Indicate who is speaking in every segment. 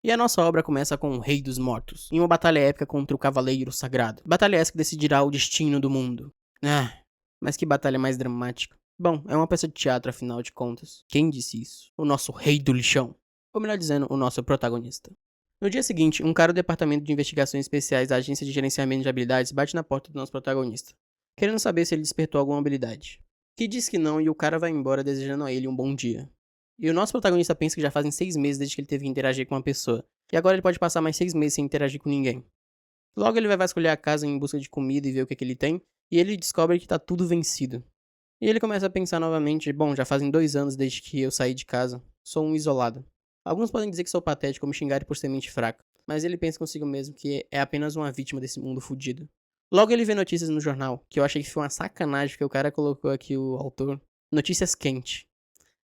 Speaker 1: E a nossa obra começa com o Rei dos Mortos, em uma batalha épica contra o Cavaleiro Sagrado. Batalha essa que decidirá o destino do mundo. Mas que batalha mais dramática. Bom, é uma peça de teatro afinal de contas. Quem disse isso? O nosso Rei do Lixão. Ou melhor dizendo, o nosso protagonista. No dia seguinte, um cara do Departamento de Investigações Especiais da Agência de Gerenciamento de Habilidades bate na porta do nosso protagonista, querendo saber se ele despertou alguma habilidade. Que diz que não e o cara vai embora desejando a ele um bom dia. E o nosso protagonista pensa que já fazem 6 meses desde que ele teve que interagir com uma pessoa, e agora ele pode passar mais 6 meses sem interagir com ninguém. Logo ele vai vasculhar a casa em busca de comida e ver o que ele tem, e ele descobre que tá tudo vencido. E ele começa a pensar novamente, bom, já fazem 2 anos desde que eu saí de casa, sou um isolado. Alguns podem dizer que sou patético ou me xingarem por ser mente fraca, mas ele pensa consigo mesmo que é apenas uma vítima desse mundo fudido. Logo ele vê notícias no jornal, que eu achei que foi uma sacanagem porque o cara colocou aqui, o autor, notícias quentes.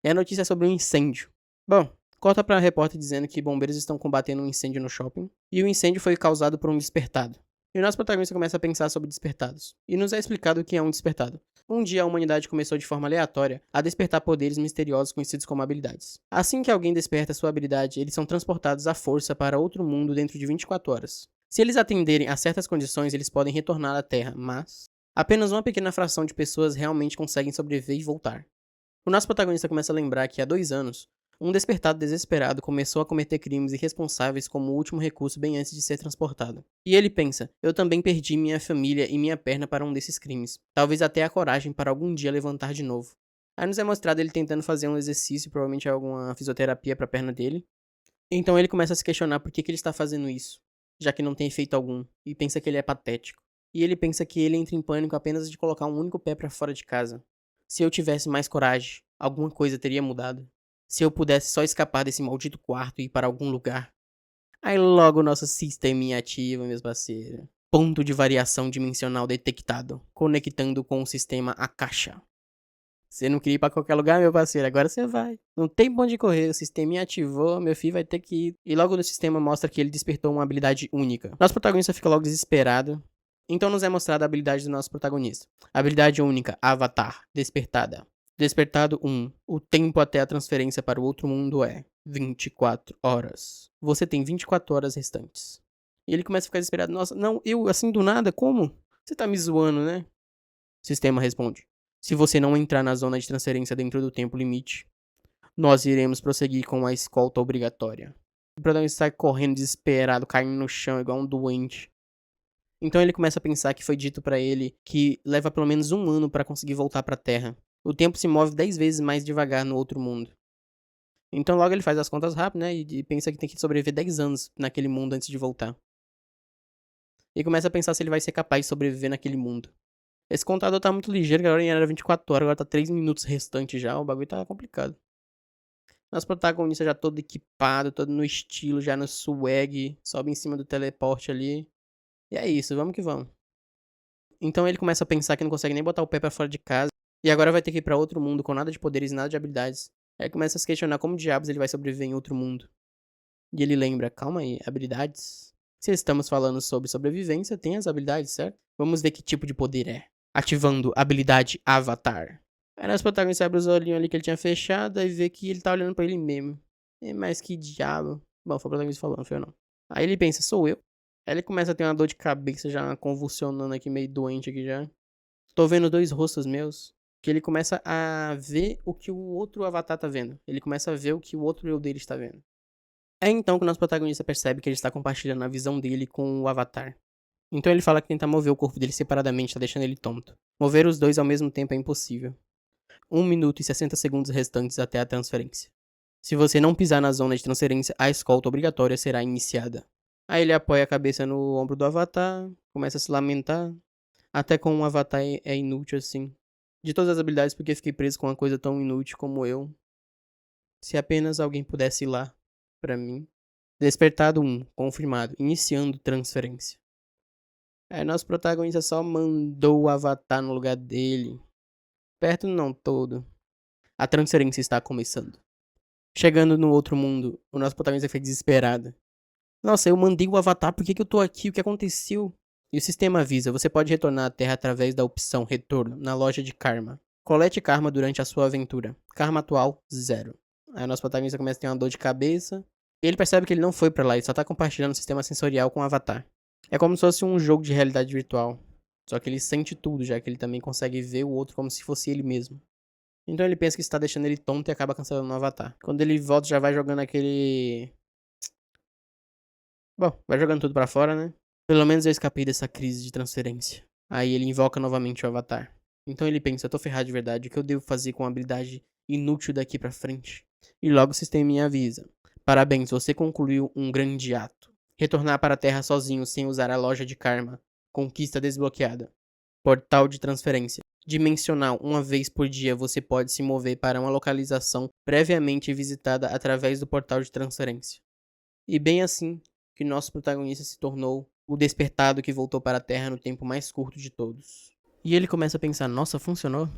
Speaker 1: E a notícia é sobre um incêndio. Bom, corta pra repórter dizendo que bombeiros estão combatendo um incêndio no shopping, e o incêndio foi causado por um despertado. E o nosso protagonista começa a pensar sobre despertados, e nos é explicado o que é um despertado. Um dia a humanidade começou de forma aleatória a despertar poderes misteriosos conhecidos como habilidades. Assim que alguém desperta sua habilidade, eles são transportados à força para outro mundo dentro de 24 horas. Se eles atenderem a certas condições, eles podem retornar à Terra, mas apenas uma pequena fração de pessoas realmente conseguem sobreviver e voltar. O nosso protagonista começa a lembrar que há 2 anos, um despertado desesperado começou a cometer crimes irresponsáveis como último recurso bem antes de ser transportado. E ele pensa, eu também perdi minha família e minha perna para um desses crimes. Talvez até a coragem para algum dia levantar de novo. Aí nos é mostrado ele tentando fazer um exercício, provavelmente alguma fisioterapia para a perna dele. Então ele começa a se questionar por que ele está fazendo isso, já que não tem efeito algum, e pensa que ele é patético. E ele pensa que ele entra em pânico apenas de colocar um único pé para fora de casa. Se eu tivesse mais coragem, alguma coisa teria mudado. Se eu pudesse só escapar desse maldito quarto e ir para algum lugar. Aí logo nosso sisteminha ativa, meus parceiros. Ponto de variação dimensional detectado, conectando com o sistema Akasha. Você não queria ir pra qualquer lugar, meu parceiro, agora você vai. Não tem pra onde correr, o sisteminha ativou, meu filho vai ter que ir. E logo no sistema mostra que ele despertou uma habilidade única. Nosso protagonista fica logo desesperado. Então nos é mostrada a habilidade do nosso protagonista. Habilidade única, Avatar, despertada. Despertado 1. O tempo até a transferência para o outro mundo é 24 horas. Você tem 24 horas restantes. E ele começa a ficar desesperado. Nossa, não, eu assim do nada? Como? Você tá me zoando, né? O sistema responde. Se você não entrar na zona de transferência dentro do tempo limite, nós iremos prosseguir com a escolta obrigatória. O protagonista sai correndo desesperado, caindo no chão igual um doente. Então ele começa a pensar que foi dito pra ele que leva pelo menos 1 ano pra conseguir voltar pra Terra. O tempo se move 10 vezes mais devagar no outro mundo. Então logo ele faz as contas rápido, né? E pensa que tem que sobreviver 10 anos naquele mundo antes de voltar. E começa a pensar se ele vai ser capaz de sobreviver naquele mundo. Esse contador tá muito ligeiro, agora era 24 horas, agora tá 3 minutos restantes já, o bagulho tá complicado. Nosso protagonista já todo equipado, todo no estilo, já no swag, sobe em cima do teleporte ali. E é isso, vamos que vamos. Então ele começa a pensar que não consegue nem botar o pé pra fora de casa. E agora vai ter que ir pra outro mundo com nada de poderes e nada de habilidades. Aí começa a se questionar como diabos ele vai sobreviver em outro mundo. E ele lembra, calma aí, habilidades? Se estamos falando sobre sobrevivência, tem as habilidades, certo? Vamos ver que tipo de poder é. Ativando habilidade Avatar. Aí nosso protagonista abre os olhinhos ali que ele tinha fechado e vê que ele tá olhando pra ele mesmo. Mas que diabo. Bom, foi o protagonista falando, não foi eu não. Aí ele pensa, sou eu? Aí ele começa a ter uma dor de cabeça já convulsionando aqui, meio doente aqui já. Tô vendo 2 rostos meus. Que ele começa a ver o que o outro avatar tá vendo. Ele começa a ver o que o outro eu dele está vendo. É então que o nosso protagonista percebe que ele está compartilhando a visão dele com o avatar. Então ele fala que tentar mover o corpo dele separadamente tá deixando ele tonto. Mover os dois ao mesmo tempo é impossível. 1 minuto e 60 segundos restantes até a transferência. Se você não pisar na zona de transferência, a escolta obrigatória será iniciada. Aí ele apoia a cabeça no ombro do avatar, começa a se lamentar. Até com um avatar é inútil assim. De todas as habilidades, porque fiquei preso com uma coisa tão inútil como eu. Se apenas alguém pudesse ir lá, pra mim. Despertado 1, confirmado, iniciando transferência. Aí nosso protagonista só mandou o avatar no lugar dele. Perto não todo. A transferência está começando. Chegando no outro mundo, o nosso protagonista fica desesperado. Nossa, eu mandei o avatar, por que eu tô aqui? O que aconteceu? E o sistema avisa, você pode retornar à Terra através da opção Retorno, na loja de Karma. Colete Karma durante a sua aventura. Karma atual, 0. Aí o nosso protagonista começa a ter uma dor de cabeça. E ele percebe que ele não foi pra lá, ele só tá compartilhando o sistema sensorial com o avatar. É como se fosse um jogo de realidade virtual. Só que ele sente tudo, já que ele também consegue ver o outro como se fosse ele mesmo. Então ele pensa que isso tá deixando ele tonto e acaba cancelando o avatar. Quando ele volta, já vai jogando aquele... Bom, vai jogando tudo pra fora, né? Pelo menos eu escapei dessa crise de transferência. Aí ele invoca novamente o avatar. Então ele pensa, eu tô ferrado de verdade, o que eu devo fazer com uma habilidade inútil daqui pra frente? E logo o sistema me avisa. Parabéns, você concluiu um grande ato. Retornar para a Terra sozinho sem usar a loja de karma. Conquista desbloqueada. Portal de transferência. Dimensional, uma vez por dia você pode se mover para uma localização previamente visitada através do portal de transferência. E bem assim que nosso protagonista se tornou o despertado que voltou para a Terra no tempo mais curto de todos. E ele começa a pensar, nossa, funcionou?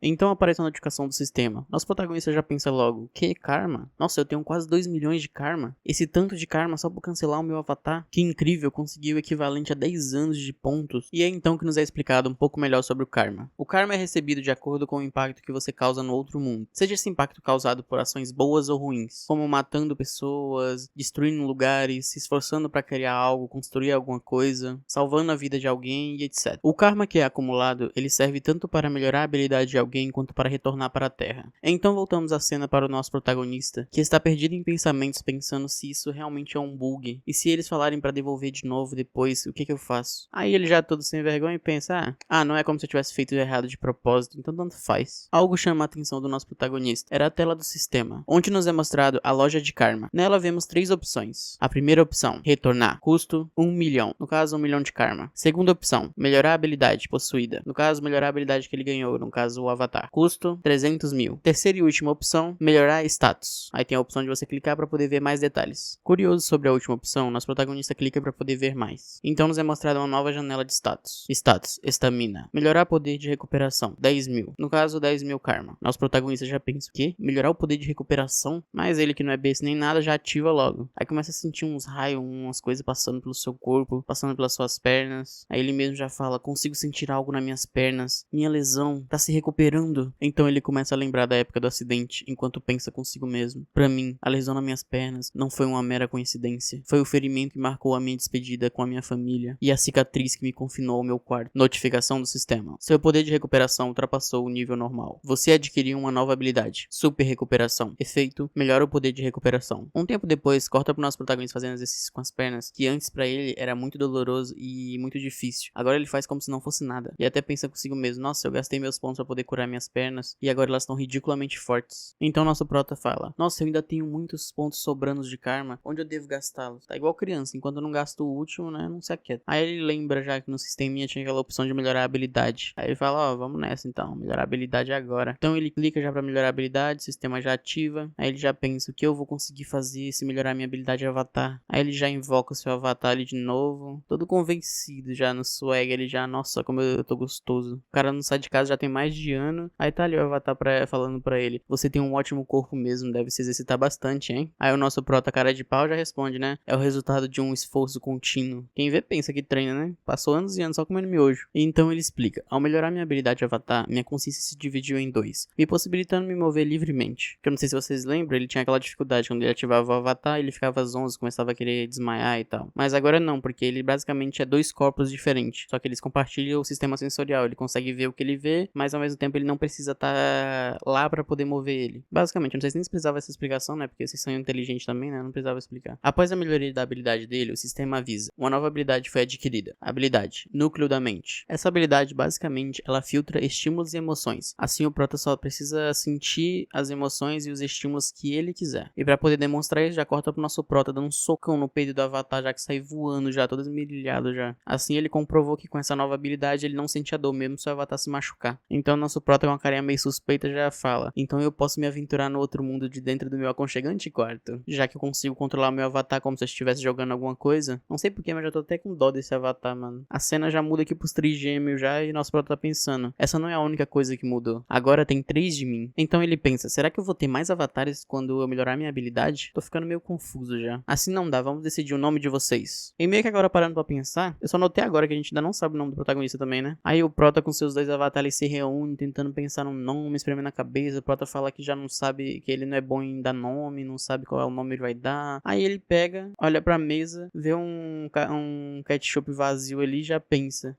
Speaker 1: Então aparece a notificação do sistema. Nosso protagonista já pensa logo, que karma? Nossa, eu tenho quase 2 milhões de karma. Esse tanto de karma só por cancelar o meu avatar? Que incrível, consegui o equivalente a 10 anos de pontos. E é então que nos é explicado um pouco melhor sobre o karma. O karma é recebido de acordo com o impacto que você causa no outro mundo. Seja esse impacto causado por ações boas ou ruins, como matando pessoas, destruindo lugares, se esforçando para criar algo, construir alguma coisa, salvando a vida de alguém e etc. O karma que é acumulado, ele serve tanto para melhorar a habilidade de alguém quanto para retornar para a Terra. Então voltamos a cena para o nosso protagonista, que está perdido em pensamentos pensando se isso realmente é um bug, e se eles falarem para devolver de novo depois, o que eu faço? Aí ele já todo sem vergonha pensa, não é como se eu tivesse feito errado de propósito, então tanto faz. Algo chama a atenção do nosso protagonista, era a tela do sistema, onde nos é mostrado a loja de karma. Nela vemos 3 opções. A primeira opção, retornar, custo 1 milhão, no caso 1 milhão de karma. Segunda opção, melhorar a habilidade possuída, no caso melhorar a habilidade que ele ganhou, no caso o avatar. Custo 300 mil. Terceira e última opção, melhorar status. Aí tem a opção de você clicar para poder ver mais detalhes. Curioso sobre a última opção, nosso protagonista clica para poder ver mais. Então nos é mostrada uma nova janela de status. Status, estamina. Melhorar poder de recuperação, 10 mil. No caso, 10 mil karma. Nosso protagonista já pensa, o quê? Melhorar o poder de recuperação? Mas ele que não é besta nem nada, já ativa logo. Aí começa a sentir uns raios, umas coisas passando pelo seu corpo, passando pelas suas pernas. Aí ele mesmo já fala, consigo sentir algo nas minhas pernas. Minha lesão tá se recuperando. Então ele começa a lembrar da época do acidente, enquanto pensa consigo mesmo. Pra mim, a lesão nas minhas pernas não foi uma mera coincidência. Foi o ferimento que marcou a minha despedida com a minha família e a cicatriz que me confinou ao meu quarto. Notificação do sistema. Seu poder de recuperação ultrapassou o nível normal. Você adquiriu uma nova habilidade. Super recuperação. Efeito, melhora o poder de recuperação. Um tempo depois, corta pro nosso protagonista fazendo exercício com as pernas, que antes pra ele era muito doloroso e muito difícil. Agora ele faz como se não fosse nada. E até pensa consigo mesmo, nossa, eu gastei meus pontos pra poder curar minhas pernas e agora elas estão ridiculamente fortes. Então nosso prota fala, nossa, eu ainda tenho muitos pontos sobrando de karma, onde eu devo gastá-los? Tá igual criança, enquanto eu não gasto o último, né, não se aquieta. Aí ele lembra já que no sisteminha tinha aquela opção de melhorar a habilidade. Aí ele fala, vamos nessa então, melhorar a habilidade agora. Então ele clica já pra melhorar a habilidade, o sistema já ativa. Aí ele já pensa, o que eu vou conseguir fazer se melhorar minha habilidade de avatar? Aí ele já invoca o seu avatar ali de novo, todo convencido já no swag, ele já, nossa, como eu tô gostoso. O cara não sai de casa já tem mais de ano. Aí tá ali o avatar falando pra ele, você tem um ótimo corpo mesmo, deve se exercitar bastante, hein? Aí o nosso prota cara de pau já responde, né? É o resultado de um esforço contínuo. Quem vê pensa que treina, né? Passou anos e anos só comendo miojo. E então ele explica, ao melhorar minha habilidade de avatar, minha consciência se dividiu em 2, me possibilitando me mover livremente. Que eu não sei se vocês lembram, ele tinha aquela dificuldade, quando ele ativava o avatar, ele ficava zonzo, começava a querer desmaiar e tal. Mas agora não, porque ele basicamente é 2 corpos diferentes, só que eles compartilham o sistema sensorial, ele consegue ver o que ele vê, mas ao mesmo tempo ele não precisa estar lá pra poder mover ele. Basicamente, eu não sei se nem precisava essa explicação, né? Porque vocês são inteligentes também, né? Não precisava explicar. Após a melhoria da habilidade dele, o sistema avisa. Uma nova habilidade foi adquirida. Habilidade, núcleo da mente. Essa habilidade, basicamente, ela filtra estímulos e emoções. Assim, o prota só precisa sentir as emoções e os estímulos que ele quiser. E pra poder demonstrar isso, já corta pro nosso prota, dando um socão no peito do avatar, já que sai voando já, todo esmerilhado já. Assim, ele comprovou que com essa nova habilidade, ele não sente a dor mesmo se o avatar se machucar. Então, nosso prota, com uma carinha meio suspeita, já fala, então eu posso me aventurar no outro mundo de dentro do meu aconchegante quarto, já que eu consigo controlar meu avatar como se eu estivesse jogando alguma coisa. Não sei porquê, mas já tô até com dó desse avatar, mano. A cena já muda aqui pros trigêmeos já, e nosso prota tá pensando, essa não é a única coisa que mudou, agora tem 3 de mim. Então ele pensa, será que eu vou ter mais avatares quando eu melhorar minha habilidade? Tô ficando meio confuso já. Assim não dá, vamos decidir o nome de vocês. E meio que agora parando pra pensar, eu só notei agora que a gente ainda não sabe o nome do protagonista também, né? Aí o prota com seus 2 avatares se reúne, tenta tentando pensar num nome, espremendo a cabeça. O Prota fala que já não sabe, que ele não é bom em dar nome, não sabe qual é o nome ele vai dar. Aí ele pega, olha pra mesa, vê um ketchup vazio ali e já pensa.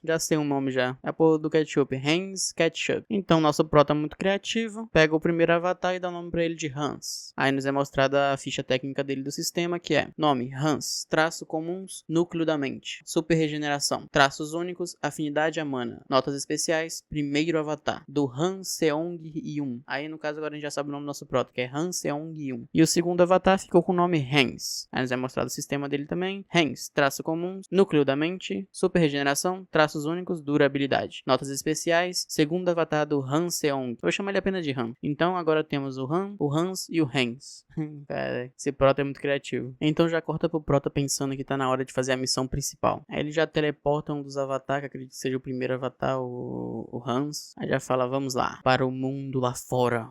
Speaker 1: Já sei um nome já. É a porra do ketchup, Hans Ketchup. Então nosso Prota é muito criativo, pega o primeiro avatar e dá o nome pra ele de Hans. Aí nos é mostrada a ficha técnica dele do sistema, que é nome, Hans, traços comuns, núcleo da mente, super regeneração, traços únicos, afinidade amana, notas especiais, primeiro avatar, do Han Seong-yoon. Aí no caso agora a gente já sabe o nome do nosso Prota, que é Han Seong-yoon. E o segundo avatar ficou com o nome Hans. Aí nos é mostrado o sistema dele também, Hans, traços comuns, núcleo da mente, super regeneração, traços únicos, durabilidade, notas especiais, segundo avatar do Han Seong. Vou chamar ele apenas de Han. Então agora temos o Han, o Hans e o Hans. Cara, esse Prota é muito criativo. Então já corta pro Prota pensando que tá na hora de fazer a missão principal. Aí ele já teleporta um dos avatares, que acredito que seja o primeiro avatar, o Hans. Aí já fala, vamos lá, para o mundo lá fora.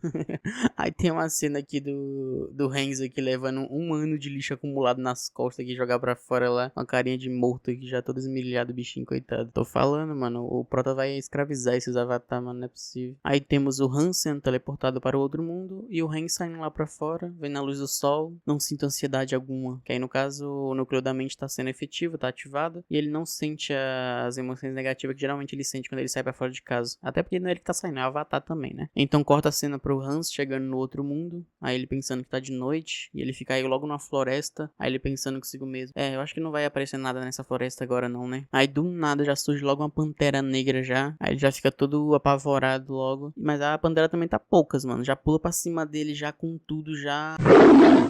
Speaker 1: Aí tem uma cena aqui do Hans aqui levando 1 ano de lixo acumulado nas costas aqui, jogar pra fora lá, uma carinha de morto aqui, já todo esmirilhado, bichinho, coitado. Tô falando, mano, o Prota vai escravizar esses avatares, mano, não é possível. Aí temos o Hans sendo teleportado para o outro mundo e o Hans saindo lá pra fora, vendo a luz do sol, não sinto ansiedade alguma. Que aí no caso o núcleo da mente tá sendo efetivo, tá ativado, e ele não sente as emoções negativas que geralmente ele sente quando ele sai pra fora de casa. Até porque não é ele que tá saindo, é o avatar também, né? Então corta a cena pro Hans chegando no outro mundo, aí ele pensando que tá de noite, e ele fica aí logo na floresta, aí ele pensando consigo mesmo. Eu acho que não vai aparecer nada nessa floresta agora não, né? Aí do nada já surge logo uma pantera negra já, aí ele já fica todo apavorado logo. Mas a pantera também tá poucas, mano, já pula pra cima dele já com tudo, já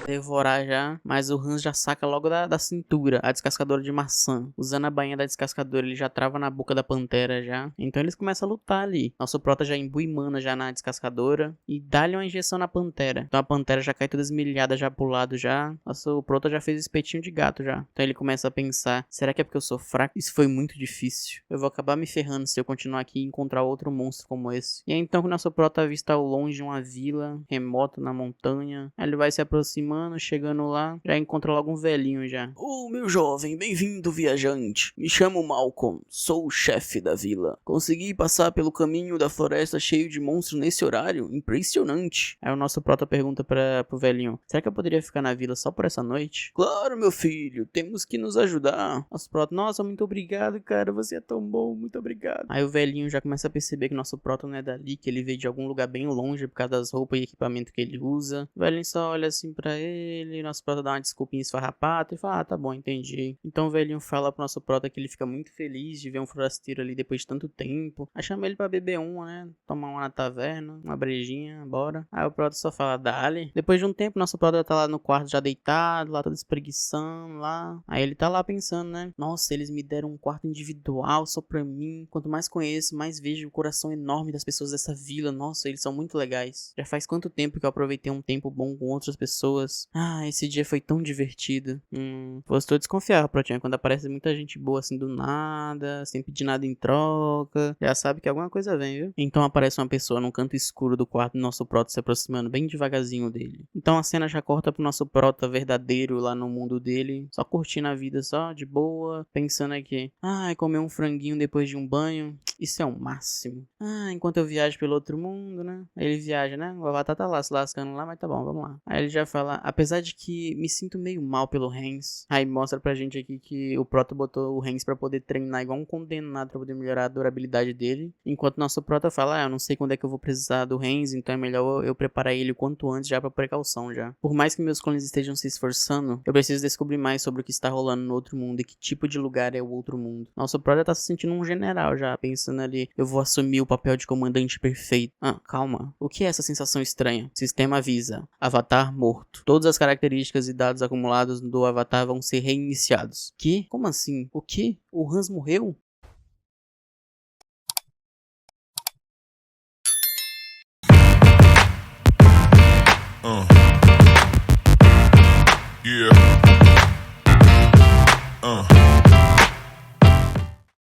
Speaker 1: devorar já, mas o Hans já saca logo da cintura a descascadora de maçã. Usando a bainha da descascadora, ele já trava na boca da pantera já. Então eles começam a lutar ali. Nosso Prota já imbui mana já na descascadora e dá-lhe uma injeção na pantera. Então a pantera já cai toda esmerilhada já pro lado já. Nosso Prota já fez espetinho de gato já. Então ele começa a pensar, será que é porque eu sou fraco? Isso foi muito difícil. Eu vou acabar me ferrando se eu continuar aqui e encontrar outro monstro como esse. E aí então o nosso Prota avista ao longe uma vila remota na montanha. Aí ele vai se aproximando, chegando lá, já encontra logo um velhinho já. Meu jovem, bem-vindo viajante. Me chamo Malcolm, sou o chefe da vila. Consegui passar pelo caminho da floresta cheio de monstros nesse horário? Impressionante. Aí o nosso Prota pergunta pro velhinho, será que eu poderia ficar na vila só por essa noite? Claro, meu filho, temos que nos ajudar. Nosso Prota, nossa, muito obrigado, cara, você é tão bom, muito obrigado. Aí o velhinho já começa a perceber que nosso Prota não é dali, que ele veio de algum lugar bem longe por causa das roupas e equipamento que ele usa. O velhinho só olha assim pra ele, nosso Prota dá uma desculpinha esfarrapada e fala, tá bom, entendi. Então o velhinho fala pro nosso Prota que ele fica muito feliz de ver um forasteiro ali depois de tanto tempo. Aí chama ele pra beber uma, né? Tomar uma na taverna, uma brejinha, bora. Aí o Prota só fala, dale. Depois de um tempo, nosso Prota tá lá no quarto já deitado, lá todo espreguiçando lá. Aí ele tá lá pensando, né? Nossa, eles me deram um quarto individual só pra mim. Quanto mais conheço, mais vejo o coração enorme das pessoas dessa vila. Nossa, eles são muito legais. Já faz quanto tempo que eu aproveitei um tempo bom com outras pessoas. Esse dia foi tão divertido. Estou desconfiado, Protinha, quando aparece muita gente boa assim do nada, sem pedir nada em troca, já sabe que alguma coisa vem, viu? Então aparece uma pessoa num canto escuro do quarto do nosso Prota se aproximando bem devagarzinho dele. Então a cena já corta pro nosso Prota verdadeiro lá no mundo dele, só curtindo a vida, só de boa, pensando aqui, comer um franguinho depois de um banho, isso é o máximo. Enquanto eu viajo pelo outro mundo, né? Ele viaja, né? O avatar tá lá se lascando lá, mas tá bom, vamos lá. Aí ele já fala, apesar de que me sinto meio mal pelo Hans. Aí mostra pra gente aqui que o Prota botou o Hans pra poder treinar igual um condenado pra poder melhorar a durabilidade dele. Enquanto nosso Prota fala, eu não sei quando é que eu vou precisar do Hans, então é melhor eu preparar ele o quanto antes já pra precaução já. Por mais que meus clones estejam se esforçando, eu preciso descobrir mais sobre o que está rolando no outro mundo e que tipo de lugar é o outro mundo. Nosso Prota tá se sentindo um general já, pensando ali, eu vou assumir o papel de comandante perfeito. Calma. O que é essa sensação estranha? Sistema avisa. Avatar morto. Todas as características e dados acumulados do avatar vão ser reiniciados. Que? Como assim? O que? O Hans morreu?